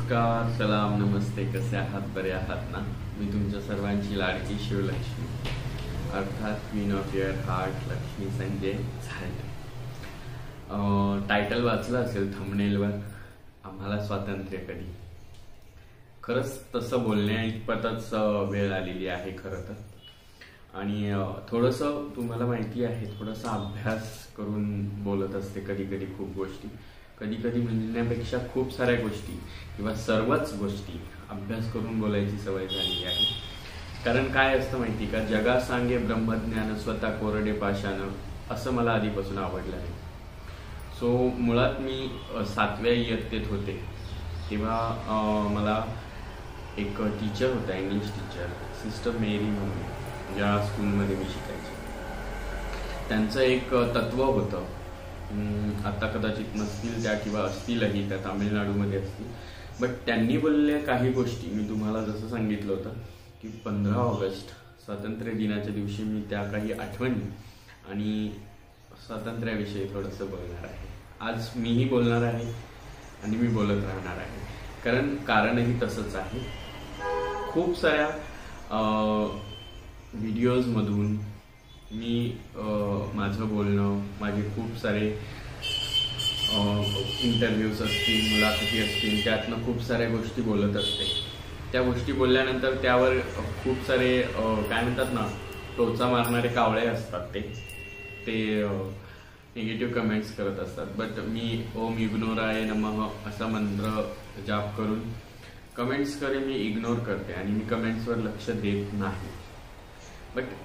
नमस्कार, सलाम, नमस्ते. कसे आहात? बरे आहात ना? मी तुमच्या सर्वांची लाडकी शिवलक्ष्मी अर्थात queen of your heart Lakshmi Sanjay झाले. टायटल वाचलं असेल थंबनेलवर, आम्हाला स्वातंत्र्य कधी. खरंच तसं बोलण्या इतपतच वेळ आलेली आहे खरं तर. आणि थोडंसं तुम्हाला माहिती आहे, थोडासा अभ्यास करून बोलत असते कधी कधी. खूप गोष्टी कधी कधी म्हणण्यापेक्षा खूप साऱ्या गोष्टी किंवा सर्वच गोष्टी अभ्यास करून बोलायची सवय झाली आहे. कारण काय असतं माहिती का, जगा सांगे ब्रह्मज्ञान स्वतः कोरडे पाषाण, असं मला आधीपासून आवडलं आहे. सो मुळात मी 7व्या इयत्तेत होते तेव्हा मला एक टीचर होता, इंग्लिश टीचर, सिस्टर मेरी म्हणून, ज्या स्कूलमध्ये मी शिकायचे. त्यांचं एक तत्व होतं, आता कदाचित नसतील त्या किंवा असतीलही, त्या तामिळनाडूमध्ये असतील. बट त्यांनी बोललेल्या काही गोष्टी मी तुम्हाला जसं सांगितलं होतं की 15 ऑगस्ट स्वातंत्र्य दिनाच्या दिवशी मी त्या काही आठवणी आणि स्वातंत्र्याविषयी थोडंसं बोलणार आहे. आज मीही बोलणार आहे आणि मी बोलत राहणार आहे, कारणही तसंच आहे. खूप साऱ्या व्हिडिओजमधून मी माझं बोलणं, माझे खूप सारे इंटरव्ह्यूज असतील, मुलाखती असतील, त्यातनं खूप साऱ्या गोष्टी बोलत असते. त्या गोष्टी बोलल्यानंतर त्यावर खूप सारे काय म्हणतात ना, टोचा मारणारे कावळे असतात, ते निगेटिव्ह कमेंट्स करत असतात. बट मी ओम इग्नोराय नमः असा मंत्र जाप करून कमेंट्स मी इग्नोर करते आणि मी कमेंट्सवर लक्ष देत नाही. बट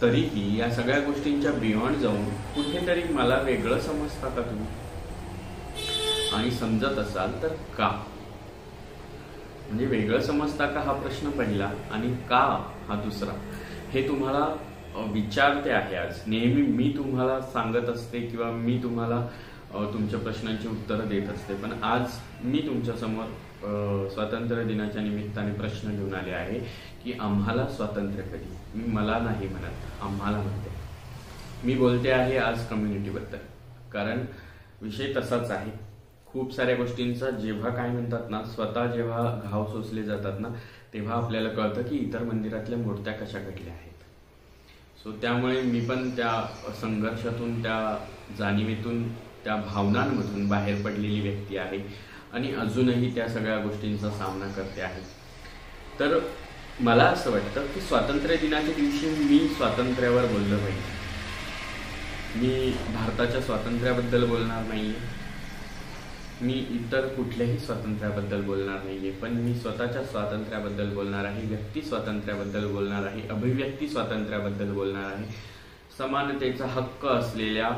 तरीही या सगळ्या गोष्टींच्या बियॉन्ड जाऊन कुठेतरी मला वेगळं समजता का तुम्ही? आणि समजत असाल तर का? म्हणजे वेगळं समजता का हा प्रश्न पहिला, आणि का हा दुसरा. हे तुम्हाला विचारते आहे आज. नेहमी मी तुम्हाला सांगत असते किंवा मी तुम्हाला तुमच्या प्रश्नांची उत्तरं देत असते, पण आज मी तुमच्या समोर स्वातंत्र्य दिनाच्या निमित्ताने प्रश्न घेऊन आले आहे की आम्हाला स्वातंत्र्य कधी. मी मला नाही म्हणत, आम्हाला म्हणते. मी बोलते आहे आज कम्युनिटीबद्दल, कारण विषय तसाच आहे. खूप साऱ्या गोष्टींचा जेव्हा काय म्हणतात ना, स्वतः जेव्हा घाव सोसले जातात ना, तेव्हा आपल्याला कळतं की इतर मंदिरातल्या मूर्त्या कशा घडल्या आहेत. सो त्यामुळे मी पण त्या संघर्षातून, त्या जाणीवेतून, त्या भावनांमधून बाहेर पडलेली व्यक्ती आहे आणि अजूनही त्या सगळ्या गोष्टींचा सामना करते आहे. तर मला असं वाटतं की स्वातंत्र्य दिनाच्या दिवशी मी स्वातंत्र्यावर बोललं पाहिजे. मी भारताच्या स्वातंत्र्याबद्दल बोलणार नाहीये, मी इतर कुठल्याही स्वातंत्र्याबद्दल बोलणार नाहीये, पण मी स्वतःच्या स्वातंत्र्याबद्दल बोलणार आहे, व्यक्ती स्वातंत्र्याबद्दल बोलणार आहे, अभिव्यक्ती स्वातंत्र्याबद्दल बोलणार आहे, समानतेचा हक्क असलेल्या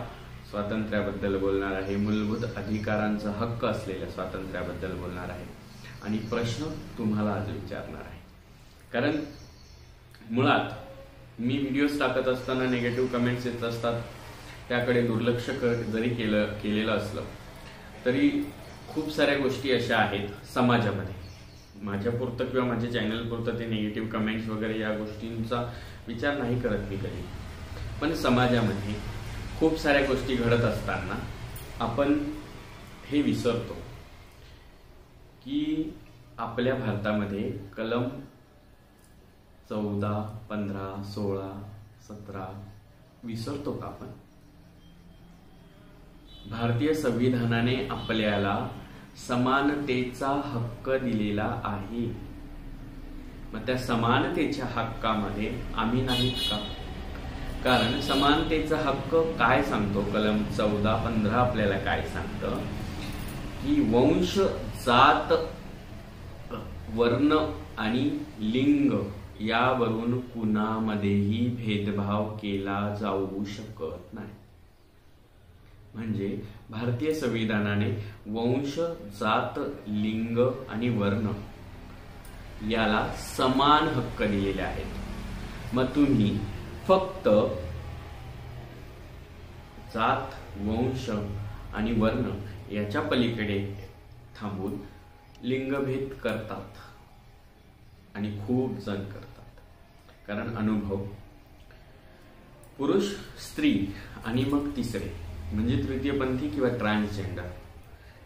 स्वातंत्र्याबद्दल बोलणार आहे, मूलभूत अधिकारांचा हक्क असलेल्या स्वातंत्र्याबद्दल बोलणार आहे. आणि प्रश्न तुम्हाला आज विचारणार आहे, कारण मुळात मी व्हिडिओज टाकत असताना निगेटिव्ह कमेंट्स येत असतात. त्याकडे दुर्लक्ष जरी केलेलं असलं तरी खूप साऱ्या गोष्टी अशा आहेत समाजामध्ये. माझ्यापुरतं किंवा माझ्या चॅनलपुरतं ते निगेटिव्ह कमेंट्स वगैरे या गोष्टींचा विचार नाही करत मी कधी. पण समाजामध्ये खूप साऱ्या गोष्टी घडत असताना आपण हे विसरतो की आपल्या भारतामध्ये कलम 14, 15, 16, 17 विसरतो का आपण? भारतीय संविधानाने आपल्याला समानतेचा हक्क दिलेला आहे. मग त्या समानतेच्या हक्कामध्ये आम्ही नाहीत का? कारण समानतेचा हक्क काय सांगतो? कलम 14, 15 आपल्याला काय सांगतं की वंश, जात, वर्ण आणि लिंग यावरून कुणामध्येही भेदभाव केला जाऊ शकत नाही. म्हणजे भारतीय संविधानाने वंश, जात, लिंग आणि वर्ण याला समान हक्क दिलेले आहेत. मग तुम्ही फक्त जात, वंश आणि वर्ण याच्या पलीकडे थांबून लिंगभेद करतात आणि खूप जण करतात. कारण अनुभव, पुरुष, स्त्री आणि मग तिसरे म्हणजे तृतीयपंथी किंवा ट्रान्सजेंडर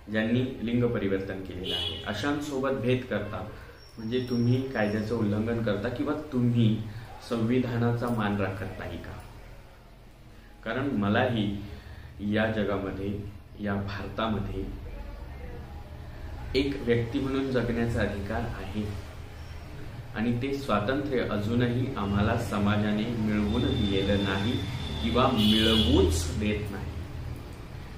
ज्यांनी लिंग परिवर्तन केलेलं आहे अशांसोबत भेद करता म्हणजे तुम्ही कायद्याचं उल्लंघन करता किंवा तुम्ही संविधानाचा मान राखत नाही का? कारण मलाही या जगामध्ये, या भारतामध्ये एक व्यक्ती म्हणून जगण्याचा अधिकार आहे आणि ते स्वातंत्र्य अजूनही आम्हाला समाजाने मिळवून दिलेलं नाही किंवा मिळवूच देत नाही.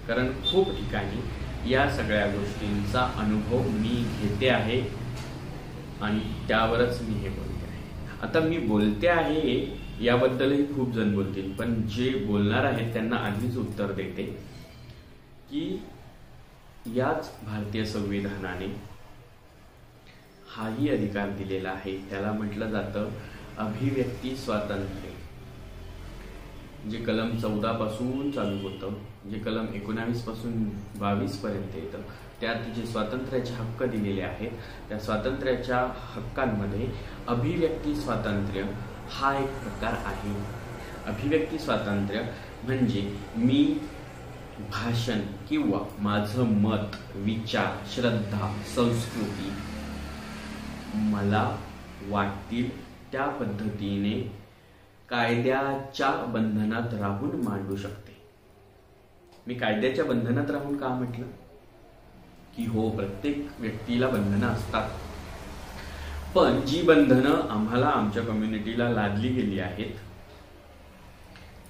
कारण खूप ठिकाणी या सगळ्या गोष्टींचा अनुभव मी घेते आहे आणि त्यावरच मी हे बोलते आहे. आता मी बोलते आहे याबद्दलही खूप जण बोलतील, पण जे बोलणार आहेत त्यांना आधीच उत्तर देते की याच भारतीय संविधानाने हाही अधिकार दिलेला आहे. त्याला म्हटलं जातं अभिव्यक्ती स्वातंत्र्य, जे कलम 14 पासून चालू होतं, जे कलम 19 पासून 22 पर्यंत येतं, त्यात जे स्वातंत्र्याचे हक्क दिलेले आहेत त्या स्वातंत्र्याच्या हक्कांमध्ये अभिव्यक्ती स्वातंत्र्य हा एक प्रकार आहे. अभिव्यक्ती स्वातंत्र्य म्हणजे मी भाषण किंवा माझं मत, विचार, श्रद्धा, संस्कृती मला वाटतील त्या पद्धतीने कायद्याच्या बंधनात राहून मांडू शकते. मी कायद्याच्या बंधनात राहून का म्हटलं की हो, प्रत्येक व्यक्तीला बंधनं असतात, पण जी बंधनं आम्हाला आमच्या कम्युनिटीला लादली गेली आहेत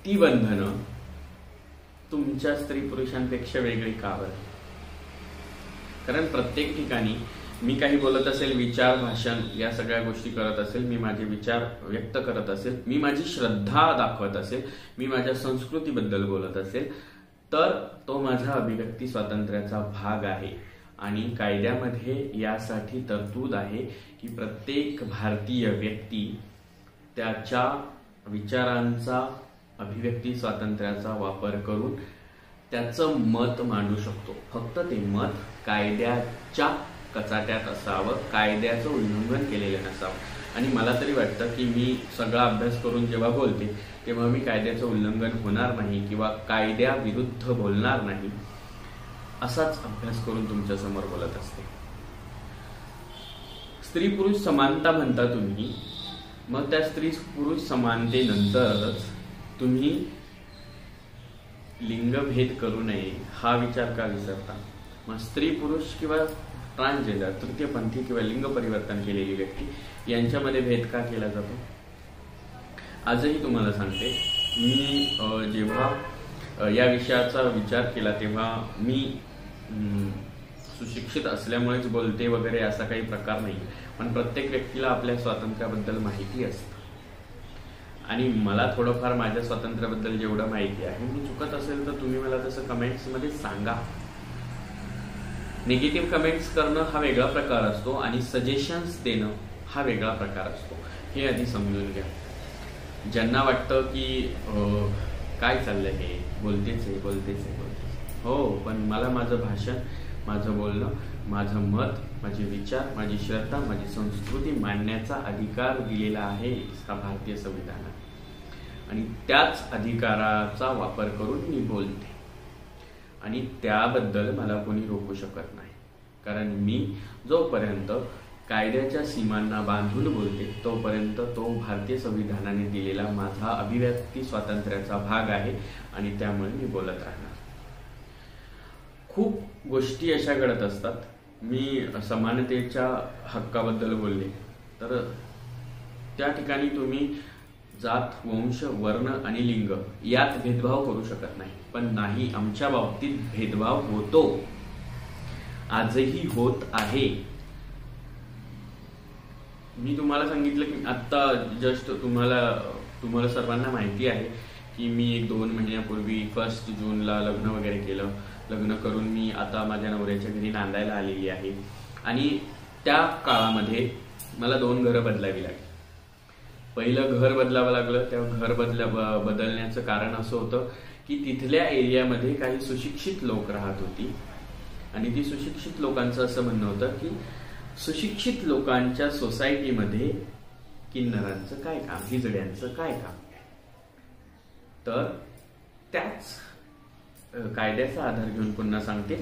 ती बंधनं तुमच्या स्त्री पुरुषांपेक्षा वेगळी का बरं? कारण प्रत्येक ठिकाणी मी काही बोलत असेल, विचार, भाषण या सगळ्या गोष्टी करत असेल, मी माझे विचार व्यक्त करत असेल, मी माझी श्रद्धा दाखवत असेल, मी माझ्या संस्कृतीबद्दल बोलत असेल, तर तो माझा अभिव्यक्ती स्वातंत्र्याचा भाग आहे. आणि कायद्यामध्ये यासाठी तरतूद आहे की प्रत्येक भारतीय व्यक्ती त्याच्या विचारांचा, अभिव्यक्ती स्वातंत्र्याचा वापर करून त्याचं मत मांडू शकतो. फक्त ते मत कायद्याच्या कचाट्यात असावं, कायद्याचं उल्लंघन केलेलं नसावं. आणि मला तरी वाटतं की मी सगळा अभ्यास करून जेव्हा बोलते तेव्हा मी कायद्याचं उल्लंघन होणार नाही किंवा कायद्याविरुद्ध बोलणार नाही असाच अभ्यास करून तुमच्या समोर बोलत असते. स्त्री पुरुष समानता म्हणता तुम्ही, मग त्या स्त्री पुरुष समानतेनंतरच तुम्ही लिंगभेद करू नये हा विचार का विसरता? मग स्त्री पुरुष किंवा ट्रान्सजेंडर, तृतीयपंथी किंवा लिंग परिवर्तन केलेली व्यक्ती यांच्यामध्ये भेद का केला जातो? आजही तुम्हाला सांगते, मी जेव्हा या विषयाचा विचार केला तेव्हा मी सुशिक्षित असल्यामुळेच बोलते वगैरे असा काही प्रकार नाही, पण प्रत्येक व्यक्तीला आपल्या स्वातंत्र्याबद्दल माहिती असते आणि मला थोडंफार माझ्या स्वातंत्र्याबद्दल जेवढं माहिती आहे, मी चुकत असेल तर तुम्ही मला तसं कमेंट्समध्ये सांगा. निगेटिव्ह कमेंट्स करणं हा वेगळा प्रकार असतो आणि सजेशन्स देणं हा वेगळा प्रकार असतो, हे आधी समजून घ्या. ज्यांना वाटतं की काय चाललंय हे, बोलतेच आहे, हो, पण मला माझं भाषण, माझं बोलणं, माझं मत, माझे विचार, माझी श्रद्धा, माझी संस्कृती मांडण्याचा अधिकार दिलेला आहे हा भारतीय संविधानाने आणि त्याच अधिकाराचा वापर करून मी बोलते आणि त्याबद्दल मला कोणी रोखू शकत नाही. कारण मी जोपर्यंत कायद्याच्या सीमांना बांधून बोलते तोपर्यंत तो भारतीय संविधानाने दिलेला माझा अभिव्यक्ती स्वातंत्र्याचा भाग आहे आणि त्यामुळे मी बोलत राहणार. खूप गोष्टी अशा घडत असतात. मी समानतेच्या हक्काबद्दल बोलले तर त्या ठिकाणी तुम्ही जात, वंश, वर्ण आणि लिंग यात भेदभाव करू शकत नाही, पण नाही, आमच्या बाबतीत भेदभाव होतो, आजही होत आहे. मी तुम्हाला सांगितलं की आता जस्ट तुम्हाला सर्वांना माहिती आहे की मी 1-2 महिन्यापूर्वी 1 जूनला लग्न वगैरे केलं. लग्न करून मी आता माझ्या नवऱ्याच्या घरी नांदायला आलेली आहे आणि त्या काळामध्ये मला 2 घरं बदलावी लागली. पहिलं घर बदलावं लागलं. त्या घर बदलण्याचं कारण असं होतं की तिथल्या एरियामध्ये काही सुशिक्षित लोक राहत होती आणि ती सुशिक्षित लोकांचं असं म्हणणं होतं की सुशिक्षित लोकांच्या सोसायटीमध्ये किन्नरांचं काय काम, हिजड्यांचं काय काम. तर त्याच कायद्याचा आधार घेऊन पुन्हा सांगते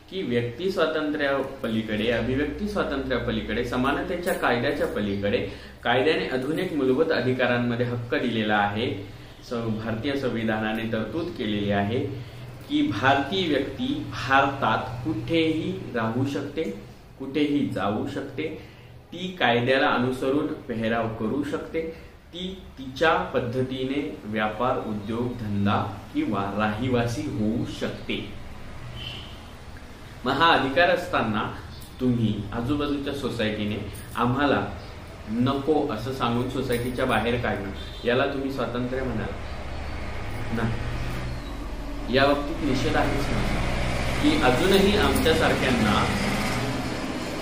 की व्यक्ती स्वातंत्र्या पलीकडे, अभिव्यक्ती स्वातंत्र्या पलीकडे, समानतेच्या कायद्याच्या पलीकडे कायद्याने आधुनिक मूलभूत अधिकारांमध्ये हक्क दिलेला आहे. भारतीय संविधानाने तरतूद केलेली आहे की भारतीय व्यक्ती भारतात कुठेही राहू शकते, कुठेही जाऊ शकते, ती कायद्याला अनुसरून पेहराव करू शकते, ती तिच्या पद्धतीने व्यापार, उद्योग, धंदा किंवा राहिवासी होऊ शकते. मग हा अधिकार असताना तुम्ही आजूबाजूच्या सोसायटीने आम्हाला नको असं सांगून सोसायटीच्या बाहेर काढणं, याला तुम्ही स्वातंत्र्य म्हणाल नाही. या बाबतीत निषेध आहेच की अजूनही आमच्यासारख्यांना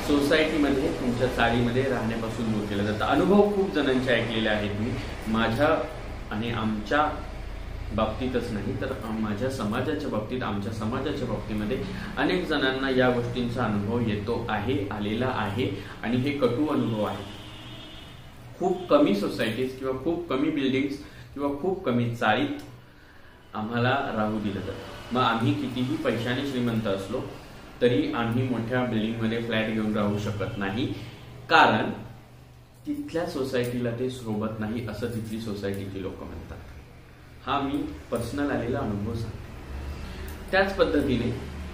सोसायटीमध्ये तुमच्या चाळीमध्ये राहण्यापासून दूर केलं जातं. अनुभव खूप जणांचे ऐकलेले आहेत मी, माझ्या आणि आमच्या बाबतीतच नाही तर माझ्या समाजाच्या बाबतीत, आमच्या समाजाच्या बाबतीमध्ये अनेक जणांना या गोष्टींचा अनुभव येतो आहे, आलेला आहे आणि हे कटू अनुभव आहे. खूप कमी सोसायटीज किंवा खूप कमी बिल्डिंग्स किंवा खूप कमी चाळीत आम्हाला राहू दिलं जातं. मग आम्ही कितीही पैशाने श्रीमंत असलो तरी आम्ही मोठ्या बिल्डिंगमध्ये फ्लॅट घेऊन राहू शकत नाही, कारण तिथल्या सोसायटीला ते सोबत नाही असं तिथली सोसायटीची लोक म्हणतात. हा मी पर्सनल आलेला अनुभव सांगतो. त्याच पद्धतीने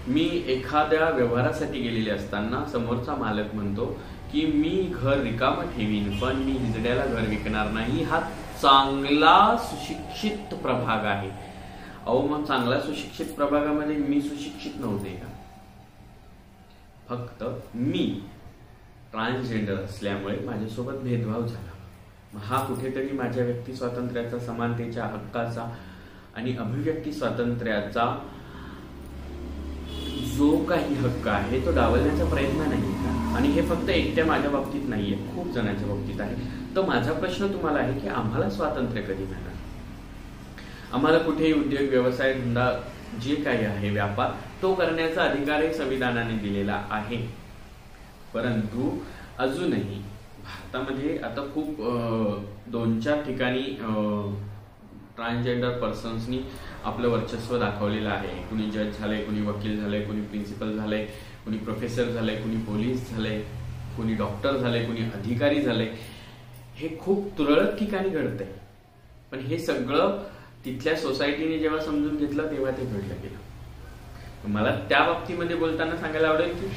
मी एखाद्या व्यवहारासाठी गेलेले असताना समोरचा मालक म्हणतो की मी घर रिकामं ठेवीन पण मी हिजड्याला घर विकणार नाही. हा चांगला सुशिक्षित प्रभाग आहे. अहो मग चांगला सुशिक्षित प्रभागामध्ये मी सुशिक्षित नव्हते का? फक्त मी ट्रान्सजेंडर असल्यामुळे माझ्यासोबत भेदभाव झाला. हा कुठेतरी माझ्या व्यक्ती स्वातंत्र्याचा, समानतेच्या हक्काचा आणि अभिव्यक्ती स्वातंत्र्याचा जो काही हक्क आहे तो डावलण्याचा प्रयत्न नाही का? आणि हे फक्त एकट्या माझ्या बाबतीत नाहीये, खूप जणांच्या बाबतीत आहे. तर माझा प्रश्न तुम्हाला आहे की आम्हाला स्वातंत्र्य कधी मिळणार? आम्हाला कुठेही उद्योग, व्यवसाय, धंदा जे काही आहे, व्यापार, तो करण्याचा अधिकारही संविधानाने दिलेला आहे. परंतु अजूनही भारतामध्ये आता खूप 2-4 ठिकाणी ट्रान्सजेंडर पर्सन्सनी आपलं वर्चस्व दाखवलेलं आहे. कुणी जज झालंय, कुणी वकील झालंय, कुणी प्रिन्सिपल झालंय, कुणी प्रोफेसर झालंय, कुणी पोलीस झालंय, कुणी डॉक्टर झालंय, कुणी अधिकारी झालंय. हे खूप तुरळक ठिकाणी घडतंय. पण हे सगळं तिथल्या सोसायटीने जेव्हा समजून घेतलं तेव्हा ते घडलं गेलं. मला त्या बाबतीमध्ये बोलताना सांगायला आवडेल की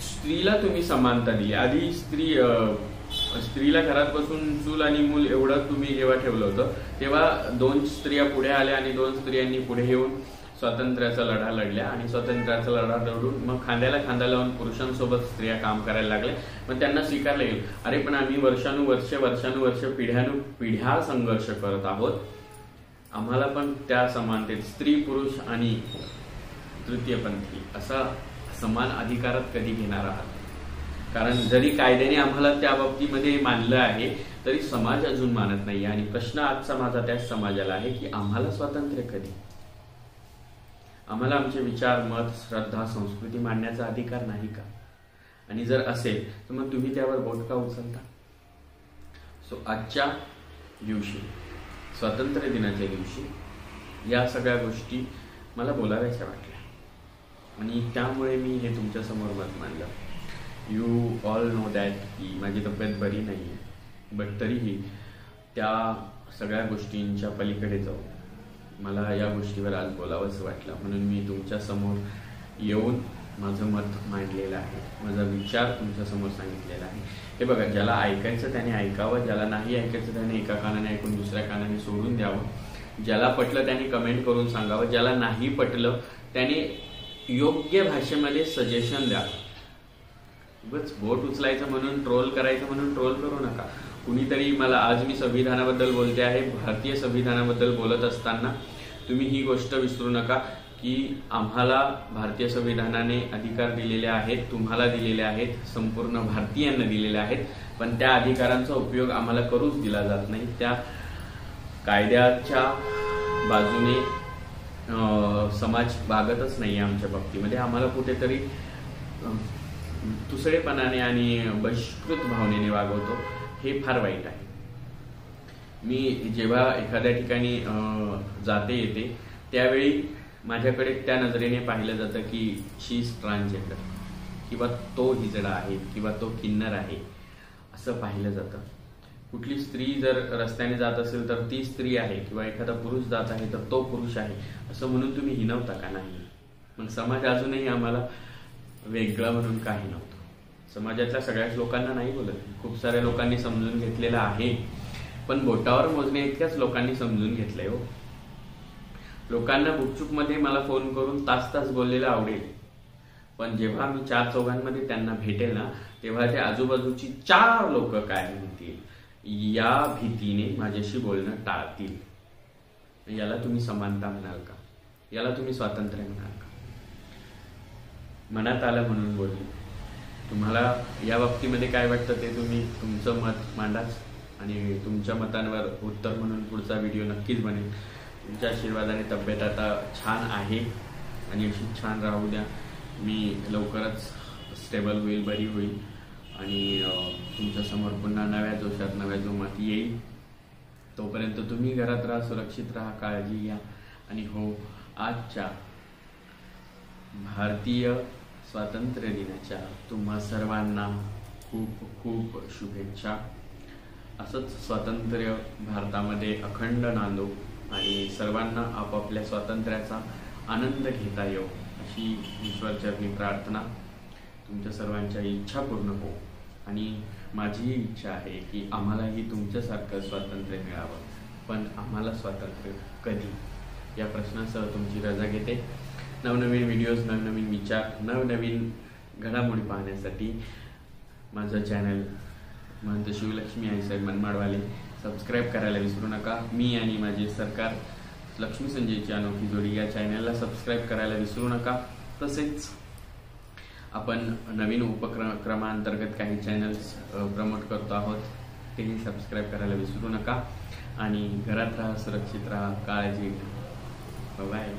स्त्रीला तुम्ही समानता दिली. आधी स्त्रीला घरात बसून चूल आणि मूल एवढं तुम्ही जेव्हा ठेवलं होतं तेव्हा 2 स्त्रिया पुढे आल्या आणि 2 स्त्रियांनी पुढे येऊन स्वातंत्र्याचा लढा लढल्या आणि स्वातंत्र्याचा लढा लढून मग खांद्याला खांदा लावून पुरुषांसोबत स्त्रिया काम करायला लागल्या. मग त्यांना स्वीकारलं गेलं, अरे पण आम्ही वर्षानुवर्ष पिढ्या संघर्ष करत आहोत. आम्हाला पण त्या समानतेत स्त्री, पुरुष आणि तृतीयपंथी असा समान अधिकारात कधी घेणार आहात? कारण जरी कायद्याने आम्हाला त्या बाबतीमध्ये मानलं आहे तरी समाज अजून मानत नाही. आणि प्रश्न आजचा माझा त्याच समाजाला आहे की आम्हाला स्वातंत्र्य कधी? आम्हाला आमचे विचार, मत, श्रद्धा, संस्कृती मांडण्याचा अधिकार नाही का? आणि जर असेल तर मग तुम्ही त्यावर बोट का उचलता? सो आजच्या दिवशी, स्वातंत्र्य दिनाच्या दिवशी या सगळ्या गोष्टी मला बोलाव्याच्या वाटल्या आणि त्यामुळे मी हे तुमच्या समोर मत मांडलं. यू ऑल नो दॅट की माझी तब्येत बरी नाही आहे, बट तरीही त्या सगळ्या गोष्टींच्या पलीकडे जाऊन मला या गोष्टीवर आज बोलावंसं वाटलं. म्हणून मी तुमच्या समोर येऊन माझं मत मांडलेलं आहे, माझा विचार तुमच्या समोर सांगितलेला आहे. हे बघा, ज्याला ऐकायचं त्याने ऐकावं, ज्याला नाही ऐकायचं त्याने एका कानाने ऐकून दुसऱ्या कानाने सोडून द्यावं. ज्याला पटलं त्याने कमेंट करून सांगावं, ज्याला नाही पटलं त्याने योग्य भाषेमध्ये सजेशन द्यावं. उगाच बोट उचलायचं म्हणून, ट्रोल करायचं म्हणून ट्रोल करू नका. कुणीतरी मला, आज मी संविधानाबद्दल बोलते आहे, भारतीय संविधानाबद्दल बोलत असताना तुम्ही ही गोष्ट विसरू नका की आम्हाला भारतीय संविधानाने अधिकार दिलेले आहेत, तुम्हाला दिलेले आहेत, संपूर्ण भारतीयांना दिलेले आहेत. पण त्या अधिकारांचा उपयोग आम्हाला करूच दिला जात नाही. त्या कायद्याच्या बाजूने समाज वागतच नाही आमच्या बाबतीमध्ये. आम्हाला कुठेतरी तुसडेपणाने आणि बहिष्कृत भावनेने वागवतो. हे फार वाईट आहे. मी जेव्हा एखाद्या ठिकाणी जाते येते त्यावेळी माझ्याकडे त्या नजरेने पाहिलं जातं की शी इज ट्रान्सजेंडर, किंवा तो हिजडा आहे, किंवा तो किन्नर आहे, असं पाहिलं जातं. कुठली स्त्री जर रस्त्याने जात असेल तर ती स्त्री आहे, किंवा एखादा पुरुष जात आहे तर तो पुरुष आहे, असं म्हणून तुम्ही हिणवता का? नाही. मग समाज अजूनही आम्हाला वेगळं म्हणून का हिणवतो? समाजातल्या सगळ्याच लोकांना नाही बोलत, खूप साऱ्या लोकांनी समजून घेतलेलं आहे, पण बोटावर मोजणे इतक्याच लोकांनी समजून घेतलंय हो. लोकांना गुपचूपमध्ये मला फोन करून तास तास बोललेलं आवडेल, पण जेव्हा मी 4 चौघांमध्ये त्यांना भेटेल ना, तेव्हा ते आजूबाजूची 4 लोक काय म्हणतील या भीतीने माझ्याशी बोलणं टाळतील. याला तुम्ही समानता म्हणाल का? याला तुम्ही स्वातंत्र्य म्हणाल का? मनात आलं म्हणून बोलले. तुम्हाला या बाबतीमध्ये काय वाटतं ते तुम्ही तुमचं मत मांडाच, आणि तुमच्या मतांवर उत्तर म्हणून पुढचा व्हिडिओ नक्कीच बनेल. तुमच्या आशीर्वादाने तब्येत आता छान आहे आणि अशी छान राहू द्या. मी लवकरच स्टेबल होईल, बरी होईल आणि तुमच्यासमोर पुन्हा नव्या जोशात, नव्या जोमात येईल. तोपर्यंत तुम्ही घरात राहा, सुरक्षित राहा, काळजी घ्या. आणि हो, आजच्या भारतीय स्वातंत्र्य दिनाच्या तुम्हा सर्वांना खूप खूप शुभेच्छा. असंच स्वातंत्र्य भारतामध्ये अखंड नांदो आणि सर्वांना आपापल्या स्वातंत्र्याचा आनंद घेता येऊ अशी ईश्वरचरणी प्रार्थना. तुमच्या सर्वांच्या इच्छा पूर्ण हो, आणि माझीही इच्छा आहे की आम्हालाही तुमच्यासारखं स्वातंत्र्य मिळावं. पण आम्हाला स्वातंत्र्य कधी, या प्रश्नासह तुमची रजा घेते. नवनवीन व्हिडिओज, नवनवीन विचार, नवनवीन घडामोडी पाहण्यासाठी माझं चॅनल महंत शिवलक्ष्मी आईसाहेब मनमाडवाले सबस्क्राईब करायला विसरू नका. मी आणि माझे सरकार लक्ष्मी संजयची अनोखी जोडी या चॅनलला सबस्क्राईब करायला विसरू नका. तसेच आपण नवीन उपक्रमांतर्गत काही चॅनल्स प्रमोट करतो आहोत, तेही सबस्क्राईब करायला विसरू नका. आणि घरात राहा, सुरक्षित राहा, काळजी घ्या. बाय.